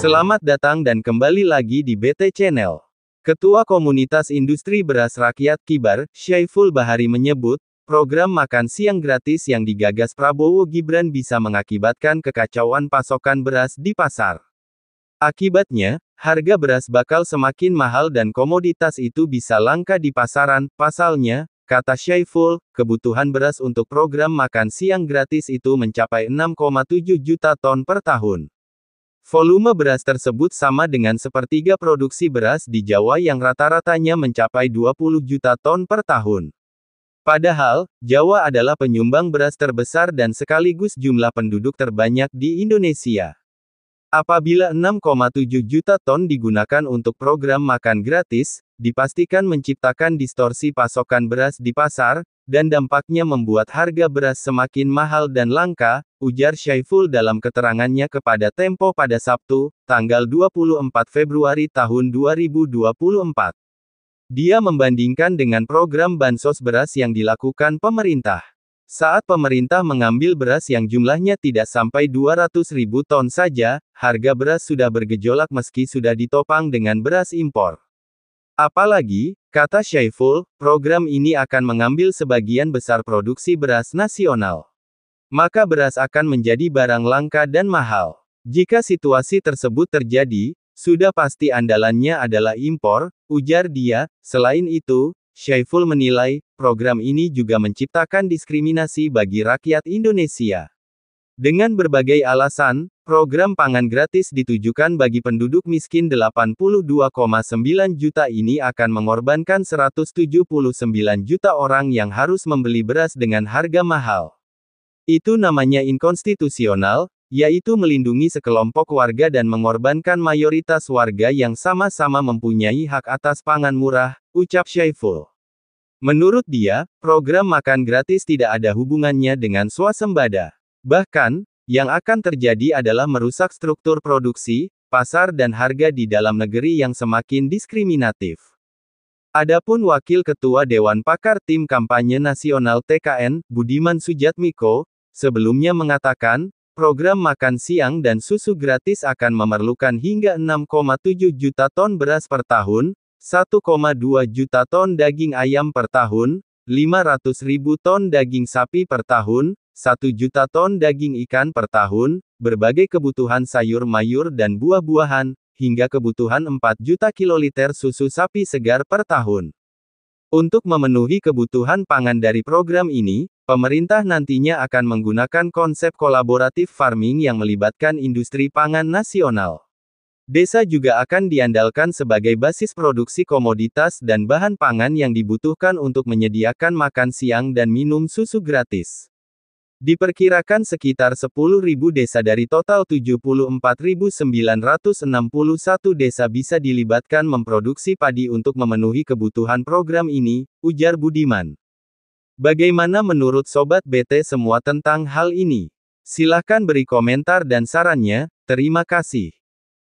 Selamat datang dan kembali lagi di BT Channel. Ketua Komunitas Industri Beras Rakyat Kibar, Syaiful Bahari menyebut, program makan siang gratis yang digagas Prabowo Gibran bisa mengakibatkan kekacauan pasokan beras di pasar. Akibatnya, harga beras bakal semakin mahal dan komoditas itu bisa langka di pasaran. Pasalnya, kata Syaiful, kebutuhan beras untuk program makan siang gratis itu mencapai 6,7 juta ton per tahun. Volume beras tersebut sama dengan sepertiga produksi beras di Jawa yang rata-ratanya mencapai 20 juta ton per tahun. Padahal, Jawa adalah penyumbang beras terbesar dan sekaligus jumlah penduduk terbanyak di Indonesia. Apabila 6,7 juta ton digunakan untuk program makan gratis, dipastikan menciptakan distorsi pasokan beras di pasar, dan dampaknya membuat harga beras semakin mahal dan langka, ujar Syaiful dalam keterangannya kepada Tempo pada Sabtu, tanggal 24 Februari tahun 2024. Dia membandingkan dengan program bansos beras yang dilakukan pemerintah. Saat pemerintah mengambil beras yang jumlahnya tidak sampai 200.000 ton saja, harga beras sudah bergejolak meski sudah ditopang dengan beras impor. Apalagi, kata Syaiful, program ini akan mengambil sebagian besar produksi beras nasional. Maka beras akan menjadi barang langka dan mahal. Jika situasi tersebut terjadi, sudah pasti andalannya adalah impor, ujar dia. Selain itu, Syaiful menilai, program ini juga menciptakan diskriminasi bagi rakyat Indonesia. Dengan berbagai alasan, program pangan gratis ditujukan bagi penduduk miskin 82,9 juta ini akan mengorbankan 179 juta orang yang harus membeli beras dengan harga mahal. Itu namanya inkonstitusional, yaitu melindungi sekelompok warga dan mengorbankan mayoritas warga yang sama-sama mempunyai hak atas pangan murah, ucap Syaiful. Menurut dia, program makan gratis tidak ada hubungannya dengan swasembada. Bahkan, yang akan terjadi adalah merusak struktur produksi, pasar dan harga di dalam negeri yang semakin diskriminatif. Adapun Wakil Ketua Dewan Pakar Tim Kampanye Nasional TKN, Budiman Sujatmiko, sebelumnya mengatakan, program makan siang dan susu gratis akan memerlukan hingga 6,7 juta ton beras per tahun, 1,2 juta ton daging ayam per tahun, 500.000 ton daging sapi per tahun, 1 juta ton daging ikan per tahun, berbagai kebutuhan sayur mayur dan buah-buahan, hingga kebutuhan 4 juta kiloliter susu sapi segar per tahun. Untuk memenuhi kebutuhan pangan dari program ini, pemerintah nantinya akan menggunakan konsep kolaboratif farming yang melibatkan industri pangan nasional. Desa juga akan diandalkan sebagai basis produksi komoditas dan bahan pangan yang dibutuhkan untuk menyediakan makan siang dan minum susu gratis. Diperkirakan sekitar 10.000 desa dari total 74.961 desa bisa dilibatkan memproduksi padi untuk memenuhi kebutuhan program ini, ujar Budiman. Bagaimana menurut Sobat BT semua tentang hal ini? Silahkan beri komentar dan sarannya, terima kasih.